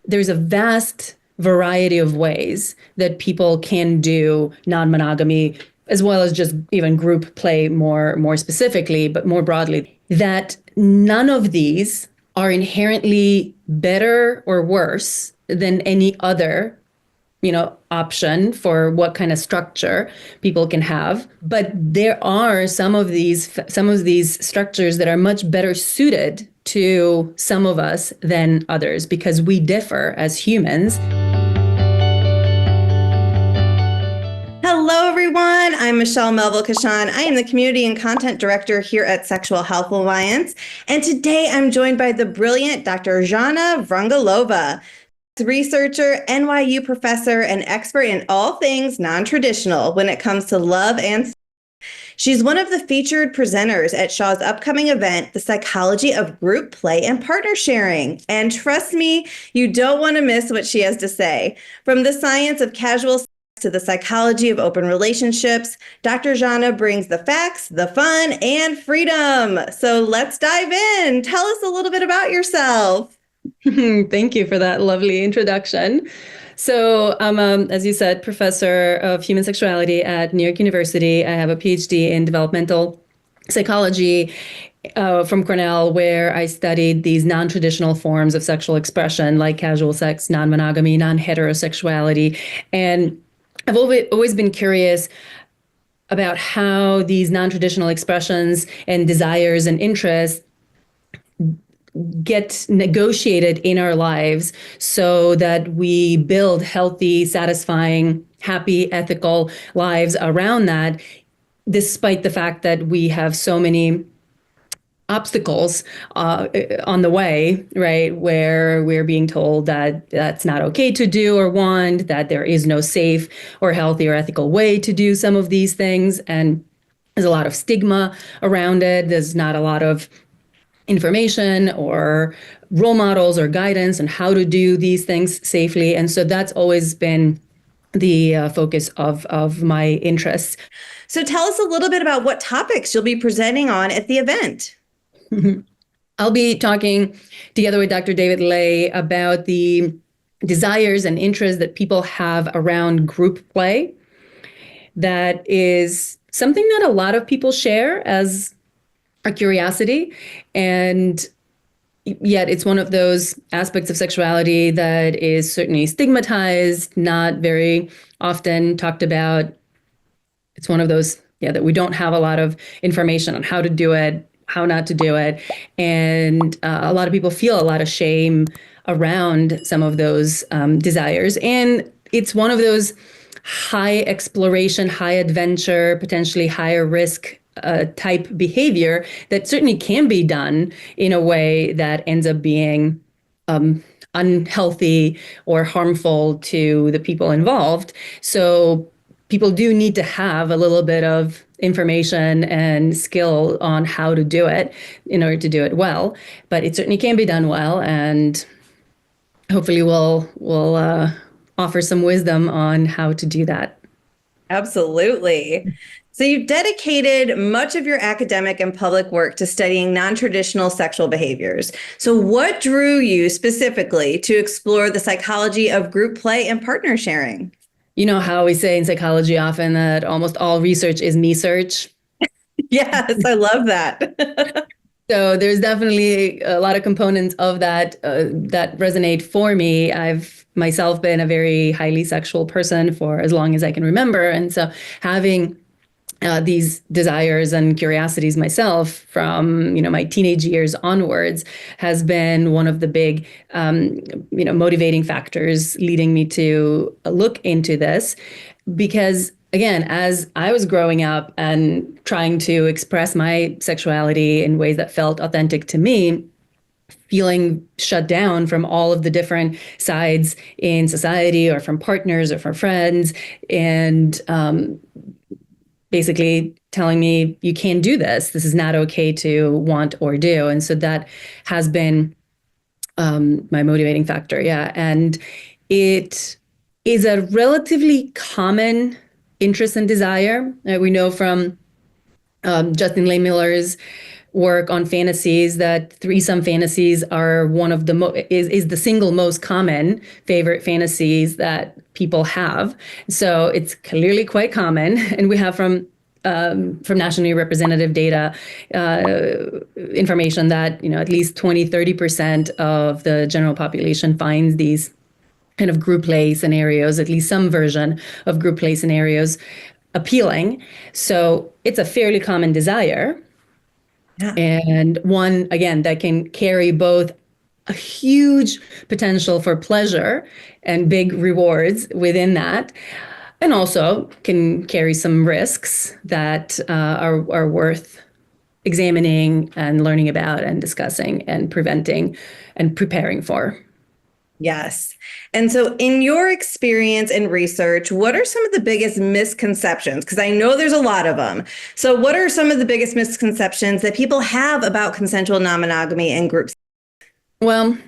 there's a vast variety of ways that people can do non-monogamy, as well as just even group play more specifically, but more broadly, that none of these are inherently better or worse than any other option for what kind of structure people can have. But there are some of these structures that are much better suited to some of us than others because we differ as humans. Hello, everyone. I'm Michelle Melville-Kashon. I am the Community and Content Director here at Sexual Health Alliance. And today I'm joined by the brilliant Dr. Zhana Vrangalova, researcher, NYU professor, and expert in all things non-traditional when it comes to love and sex. She's one of the featured presenters at Shaw's upcoming event, The Psychology of Group Play and Partner Sharing. And trust me, you don't want to miss what she has to say. From the science of casual sex to the psychology of open relationships, Dr. Zhana brings the facts, the fun, and freedom. So let's dive in. Tell us a little bit about yourself. Thank you for that lovely introduction. So I'm, as you said, professor of human sexuality at New York University. I have a PhD in developmental psychology from Cornell, where I studied these non-traditional forms of sexual expression like casual sex, non-monogamy, non-heterosexuality. And I've always been curious about how these non-traditional expressions and desires and interests get negotiated in our lives so that we build healthy, satisfying, happy, ethical lives around that, despite the fact that we have so many obstacles on the way, right? Where we're being told that that's not okay to do or want, that there is no safe or healthy or ethical way to do some of these things. And there's a lot of stigma around it. There's not a lot of information or role models or guidance on how to do these things safely. And so that's always been the focus of my interests. So tell us a little bit about what topics you'll be presenting on at the event. I'll be talking together with Dr. David Lay about the desires and interests that people have around group play. That is something that a lot of people share as a curiosity, and yet it's one of those aspects of sexuality that is certainly stigmatized, not very often talked about. It's one of those, that we don't have a lot of information on how to do it, how not to do it. And a lot of people feel a lot of shame around some of those desires. And it's one of those high exploration, high adventure, potentially higher risk type behavior that certainly can be done in a way that ends up being unhealthy or harmful to the people involved. So people do need to have a little bit of information and skill on how to do it in order to do it well. But it certainly can be done well, and hopefully we'll offer some wisdom on how to do that. Absolutely. So you've dedicated much of your academic and public work to studying non-traditional sexual behaviors. So what drew you specifically to explore the psychology of group play and partner sharing? You know how we say in psychology often that almost all research is me search? Yes, I love that. So there's definitely a lot of components of that that resonate for me. I've myself been a very highly sexual person for as long as I can remember. And so having these desires and curiosities myself from my teenage years onwards has been one of the big motivating factors leading me to look into this, because again, as I was growing up and trying to express my sexuality in ways that felt authentic to me, feeling shut down from all of the different sides in society or from partners or from friends, and basically telling me, you can't do this. This is not okay to want or do. And so that has been my motivating factor. Yeah. And it is a relatively common interest and desire. We know from Justin Lehmiller's work on fantasies that threesome fantasies are one of the is the single most common favorite fantasies that people have. So it's clearly quite common, and we have from nationally representative data, information that, at least 20-30% of the general population finds these kind of group play scenarios, at least some version of group play scenarios, appealing. So it's a fairly common desire. Yeah. And one, again, that can carry both a huge potential for pleasure and big rewards within that, and also can carry some risks that are worth examining and learning about and discussing and preventing and preparing for. Yes. And so in your experience and research, what are some of the biggest misconceptions? Because I know there's a lot of them. So what are some of the biggest misconceptions that people have about consensual non-monogamy and groups? Well,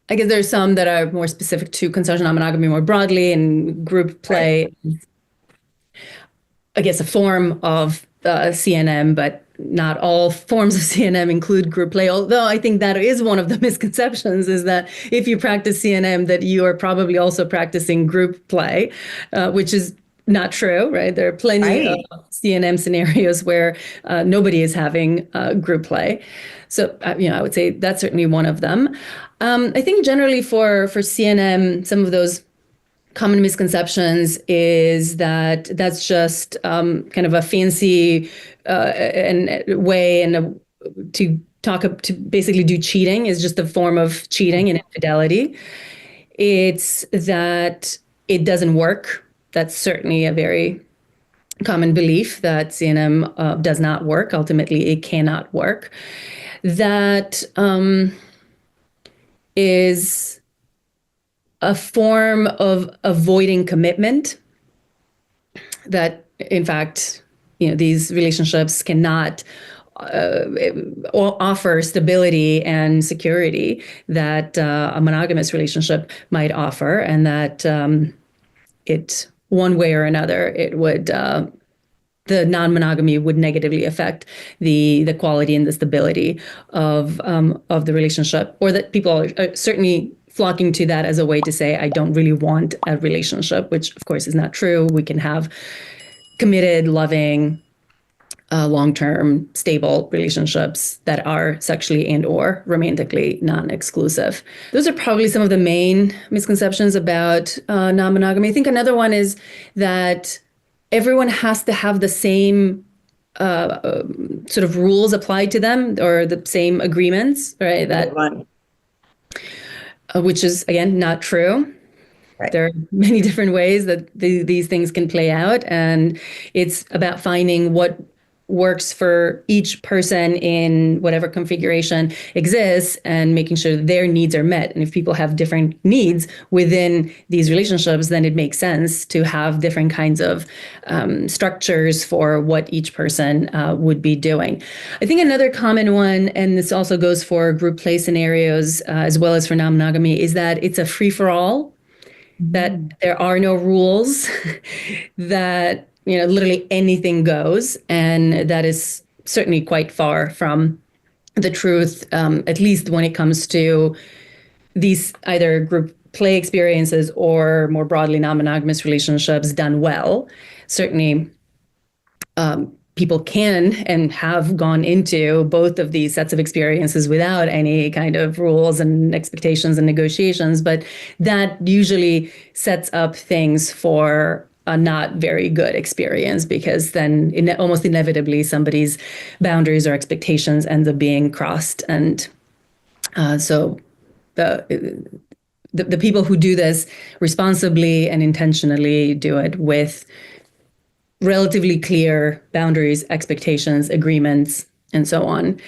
I guess there's some that are more specific to consensual non-monogamy more broadly, and group play, right. I guess, a form of CNM, but not all forms of CNM include group play. Although I think that is one of the misconceptions, is that if you practice CNM, that you are probably also practicing group play, which is not true, right? There are plenty of CNM scenarios where nobody is having group play. So, I would say that's certainly one of them. I think generally for CNM, some of those common misconceptions is that that's just kind of a fancy way to basically do cheating is just a form of cheating and infidelity. It's that it doesn't work. That's certainly a very common belief, that CNM does not work. Ultimately, it cannot work. That is a form of avoiding commitment, that in fact, these relationships cannot offer stability and security that a monogamous relationship might offer, and that it, one way or another, it would the non-monogamy would negatively affect the quality and the stability of the relationship, or that people are certainly flocking to that as a way to say, I don't really want a relationship, which of course is not true. We can have committed, loving, long-term, stable relationships that are sexually and or romantically non-exclusive. Those are probably some of the main misconceptions about non-monogamy. I think another one is that everyone has to have the same sort of rules applied to them, or the same agreements, right? Which is, again, not true. Right. There are many different ways that these things can play out, and it's about finding what works for each person in whatever configuration exists, and making sure that their needs are met. And if people have different needs within these relationships, then it makes sense to have different kinds of structures for what each person would be doing. I think another common one, and this also goes for group play scenarios as well as for non-monogamy, is that it's a free-for-all, that there are no rules, that literally anything goes. And that is certainly quite far from the truth, at least when it comes to these either group play experiences or more broadly non-monogamous relationships done well. Certainly, people can and have gone into both of these sets of experiences without any kind of rules and expectations and negotiations, but that usually sets up things for a not very good experience, because then almost inevitably somebody's boundaries or expectations end up being crossed. And so the people who do this responsibly and intentionally do it with relatively clear boundaries, expectations, agreements, and so on.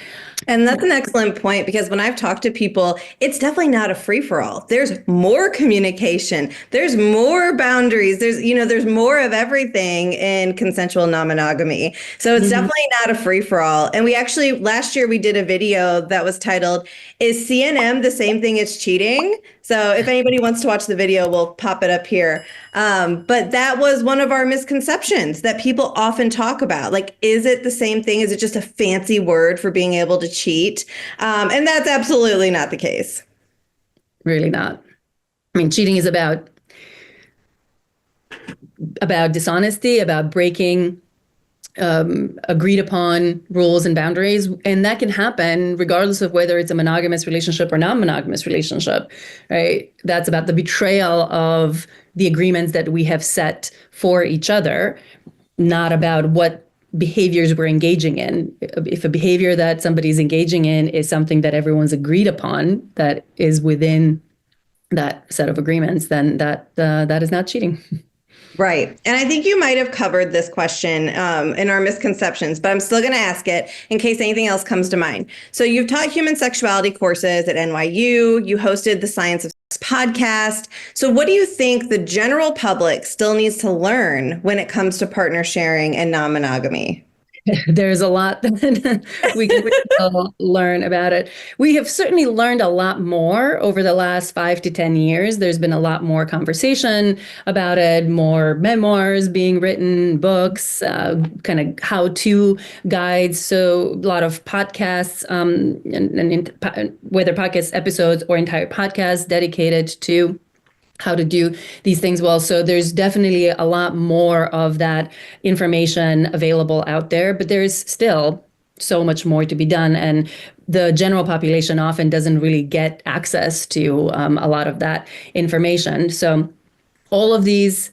And that's an excellent point, because when I've talked to people, it's definitely not a free-for-all. There's more communication. There's more boundaries. There's more of everything in consensual non-monogamy. So it's definitely not a free-for-all. And we actually, last year, we did a video that was titled, Is CNM the Same Thing as Cheating? So if anybody wants to watch the video, we'll pop it up here. But that was one of our misconceptions that people often talk about. Like, is it the same thing? Is it just a fancy word for being able to cheat? And that's absolutely not the case. Really not. I mean, cheating is about dishonesty, about breaking agreed upon rules and boundaries. And that can happen regardless of whether it's a monogamous relationship or non-monogamous relationship, right? That's about the betrayal of the agreements that we have set for each other, not about what behaviors we're engaging in. If a behavior that somebody's engaging in is something that everyone's agreed upon, that is within that set of agreements, then that is not cheating. Right. And I think you might have covered this question in our misconceptions, but I'm still going to ask it in case anything else comes to mind. So you've taught human sexuality courses at NYU. You hosted the Science of Sex podcast. So what do you think the general public still needs to learn when it comes to partner sharing and non-monogamy? There's a lot that we can learn about it. We have certainly learned a lot more over the last 5 to 10 years. There's been a lot more conversation about it, more memoirs being written, books, kind of how-to guides. So a lot of podcasts, whether podcast episodes or entire podcasts dedicated to how to do these things well. So there's definitely a lot more of that information available out there, but there's still so much more to be done. And the general population often doesn't really get access to a lot of that information. So all of these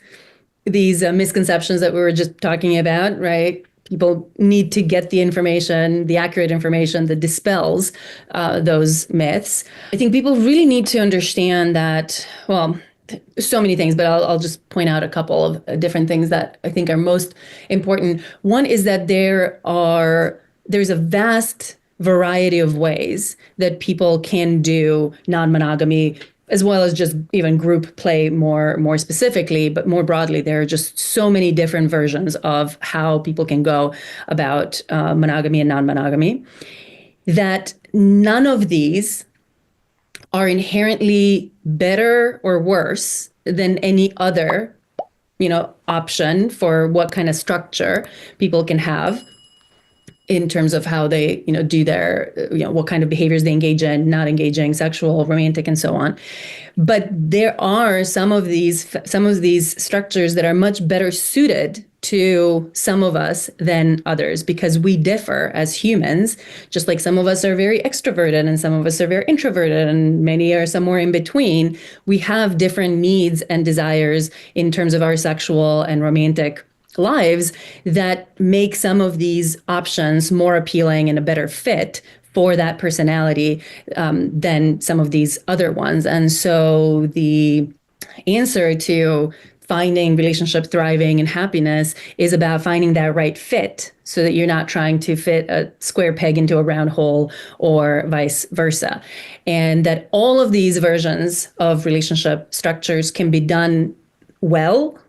misconceptions that we were just talking about, right? People need to get the information, the accurate information that dispels those myths. I think people really need to understand that, well, so many things, but I'll just point out a couple of different things that I think are most important. One is that there's a vast variety of ways that people can do non-monogamy, as well as just even group play more specifically, but more broadly, there are just so many different versions of how people can go about monogamy and non-monogamy, that none of these are inherently better or worse than any other, option for what kind of structure people can have in terms of how they, do their, what kind of behaviors they engage in, not engaging, sexual, romantic, and so on. But there are some of these structures that are much better suited to some of us than others, because we differ as humans. Just like some of us are very extroverted and some of us are very introverted and many are somewhere in between, we have different needs and desires in terms of our sexual and romantic lives that make some of these options more appealing and a better fit for that personality than some of these other ones. And so the answer to finding relationship thriving and happiness is about finding that right fit, so that you're not trying to fit a square peg into a round hole or vice versa. And that all of these versions of relationship structures can be done well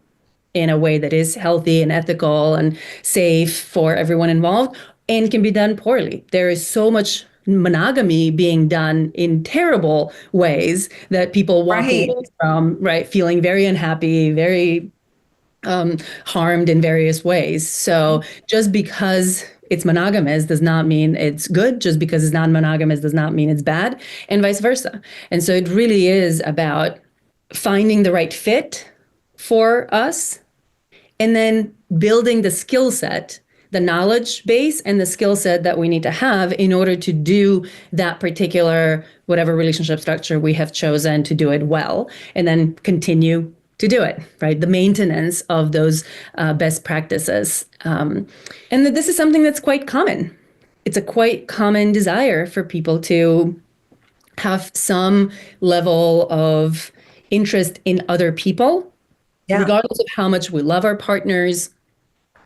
in a way that is healthy and ethical and safe for everyone involved, and can be done poorly. There is so much monogamy being done in terrible ways that people walk away from, right, feeling very unhappy, very harmed in various ways. So just because it's monogamous does not mean it's good. Just because it's non-monogamous does not mean it's bad, and vice versa. And so it really is about finding the right fit for us, and then building the skill set, the knowledge base and the skill set that we need to have in order to do that particular, whatever relationship structure we have chosen, to do it well, and then continue to do it, right? The maintenance of those best practices. And that this is something that's quite common. It's a quite common desire for people to have some level of interest in other people, regardless of how much we love our partners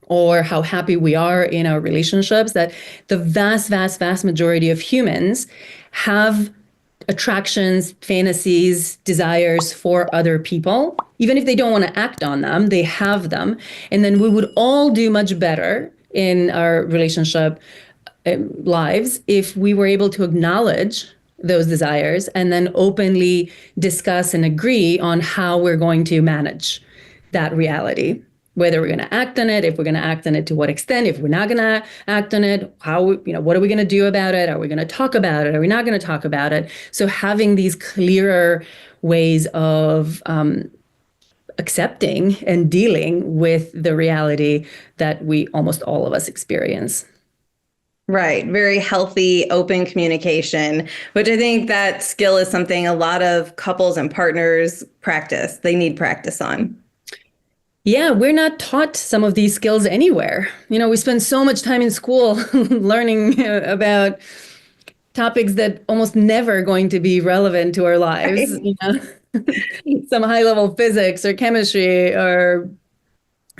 or how happy we are in our relationships. That the vast, vast, vast majority of humans have attractions, fantasies, desires for other people. Even if they don't want to act on them, they have them. And then we would all do much better in our relationship lives if we were able to acknowledge those desires and then openly discuss and agree on how we're going to manage that reality, whether we're going to act on it, if we're going to act on it, to what extent, if we're not going to act on it, how, what are we going to do about it? Are we going to talk about it? Are we not going to talk about it? So having these clearer ways of accepting and dealing with the reality that we almost all of us experience. Right. Very healthy, open communication, which I think that skill is something a lot of couples and partners practice. They need practice on. Yeah, we're not taught some of these skills anywhere. We spend so much time in school learning about topics that almost never going to be relevant to our lives. Right. Some high-level physics or chemistry or,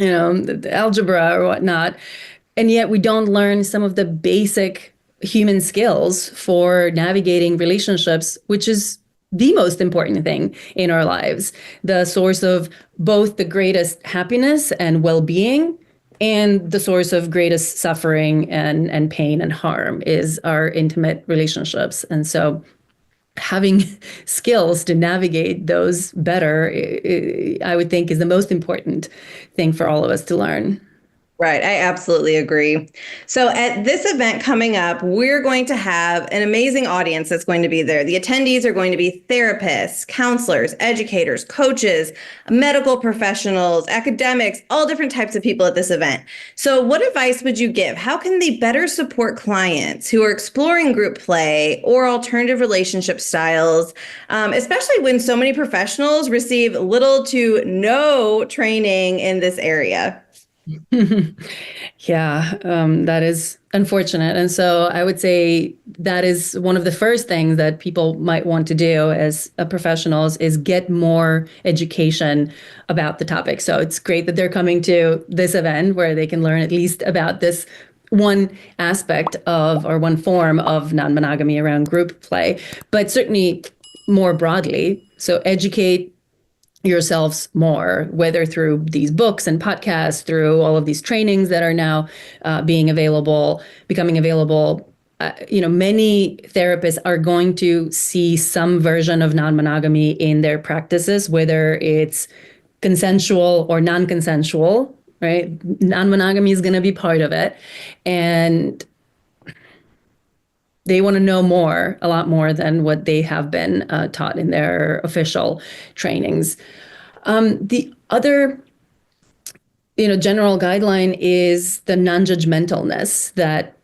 algebra or whatnot. And yet we don't learn some of the basic human skills for navigating relationships, which is the most important thing in our lives. The source of both the greatest happiness and well-being and the source of greatest suffering and pain and harm is our intimate relationships. And so having skills to navigate those better, I would think, is the most important thing for all of us to learn. Right. I absolutely agree. So at this event coming up, we're going to have an amazing audience that's going to be there. The attendees are going to be therapists, counselors, educators, coaches, medical professionals, academics, all different types of people at this event. So what advice would you give? How can they better support clients who are exploring group play or alternative relationship styles, especially when so many professionals receive little to no training in this area? Yeah, that is unfortunate. And so I would say that is one of the first things that people might want to do as professionals is get more education about the topic. So it's great that they're coming to this event where they can learn at least about this one aspect of, or one form of non-monogamy around group play, but certainly more broadly. So educate yourselves more, whether through these books and podcasts, through all of these trainings that are now becoming available. Many therapists are going to see some version of non-monogamy in their practices, whether it's consensual or non-consensual, right? Non-monogamy is going to be part of it. And they want to know more, a lot more than what they have been taught in their official trainings. The other, general guideline is the non-judgmentalness that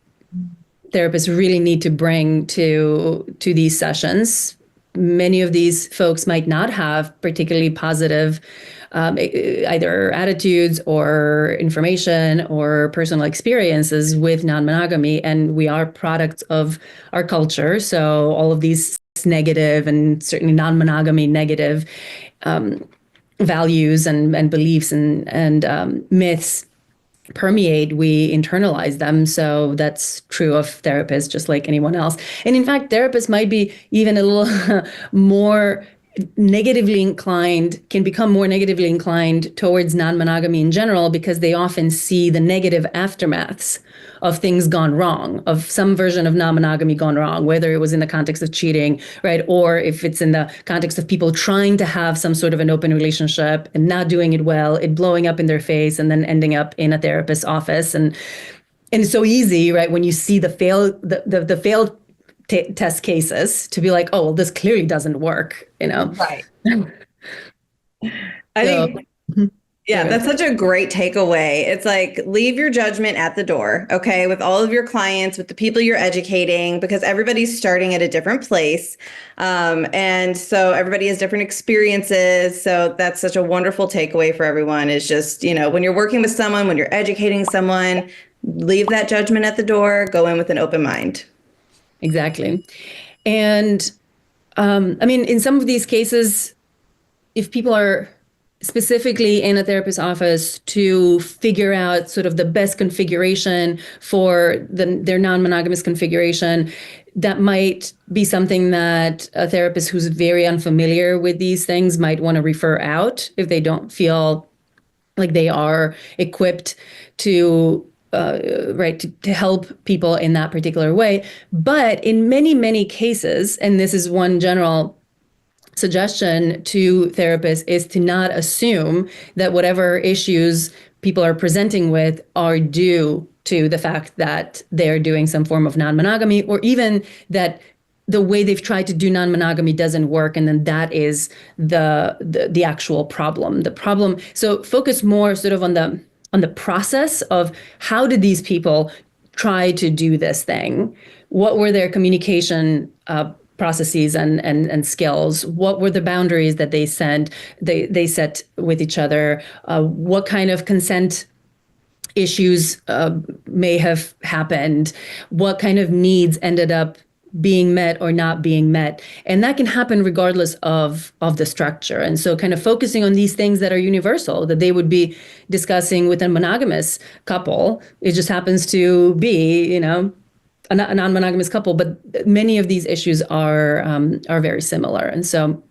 therapists really need to bring to these sessions. Many of these folks might not have particularly positive either attitudes or information or personal experiences with non-monogamy, and we are products of our culture. So all of these negative and certainly non-monogamy negative values and beliefs and myths permeate, we internalize them. So that's true of therapists, just like anyone else. And in fact, therapists might be even a little more negatively inclined, can become more negatively inclined towards non-monogamy in general, because they often see the negative aftermaths of things gone wrong, of some version of non-monogamy gone wrong, whether it was in the context of cheating, right? Or if it's in the context of people trying to have some sort of an open relationship and not doing it well, it blowing up in their face and then ending up in a therapist's office. And it's so easy, right? When you see the failed test cases to be like, oh, well, this clearly doesn't work, Right. I think, yeah, that's such a great takeaway. It's like, leave your judgment at the door, okay, with all of your clients, with the people you're educating, because everybody's starting at a different place. And so everybody has different experiences. So that's such a wonderful takeaway for everyone, is just, when you're working with someone, when you're educating someone, leave that judgment at the door, go in with an open mind. Exactly. And in some of these cases, if people are specifically in a therapist's office to figure out sort of the best configuration for their non-monogamous configuration, that might be something that a therapist who's very unfamiliar with these things might want to refer out if they don't feel like they are equipped to right, to help people in that particular way. But in many, many cases, and this is one general suggestion to therapists, is to not assume that whatever issues people are presenting with are due to the fact that they're doing some form of non-monogamy, or even that the way they've tried to do non-monogamy doesn't work, and then that is the actual problem. The problem. So focus more sort of on the process of how did these people try to do this thing? What were their communication processes and skills? What were the boundaries that they set with each other? What kind of consent issues may have happened? What kind of needs ended up being met or not being met? And that can happen regardless of the structure. And so kind of focusing on these things that are universal, that they would be discussing with a monogamous couple. It just happens to be, a non-monogamous couple, but many of these issues are very similar. And so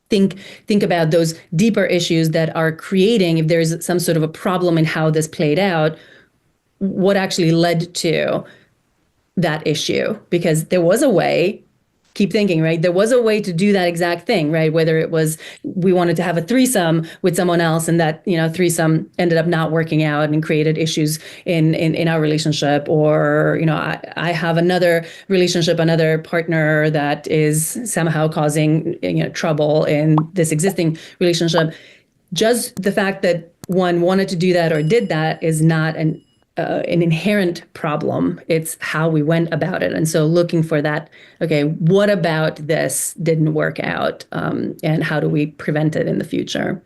think about those deeper issues that are creating, if there's some sort of a problem in how this played out, what actually led to that issue, because there was a way. Keep thinking, right? There was a way to do that exact thing, right? Whether it was we wanted to have a threesome with someone else, and that threesome ended up not working out and created issues in our relationship, or I have another relationship, another partner that is somehow causing trouble in this existing relationship. Just the fact that one wanted to do that or did that is not an inherent problem. It's how we went about it. And so looking for that, okay, what about this didn't work out? And how do we prevent it in the future?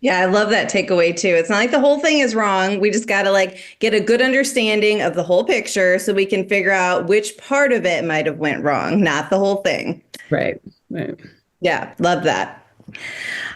Yeah, I love that takeaway too. It's not like the whole thing is wrong. We just got to get a good understanding of the whole picture so we can figure out which part of it might have went wrong, not the whole thing. Right. Yeah, love that.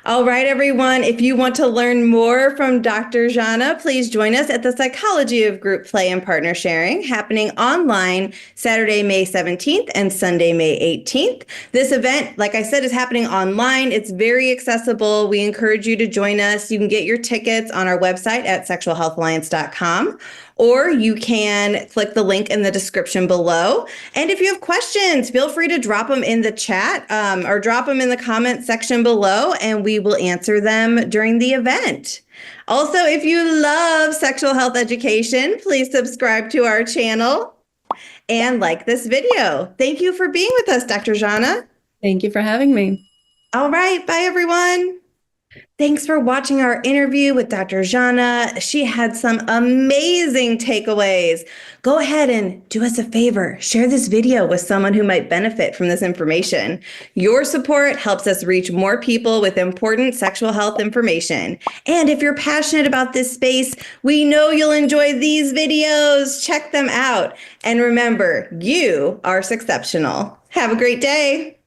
All right, everyone. If you want to learn more from Dr. Zhana, please join us at the Psychology of Group Play and Partner Sharing, happening online Saturday, May 17th and Sunday, May 18th. This event, like I said, is happening online. It's very accessible. We encourage you to join us. You can get your tickets on our website at sexualhealthalliance.com. Or you can click the link in the description below. And if you have questions, feel free to drop them in the chat or drop them in the comment section below, and we will answer them during the event. Also, if you love sexual health education, please subscribe to our channel and like this video. Thank you for being with us, Dr. Zhana. Thank you for having me. All right. Bye, everyone. Thanks for watching our interview with Dr. Zhana. She had some amazing takeaways. Go ahead and do us a favor. Share this video with someone who might benefit from this information. Your support helps us reach more people with important sexual health information. And if you're passionate about this space, we know you'll enjoy these videos. Check them out. And remember, you are exceptional. Have a great day.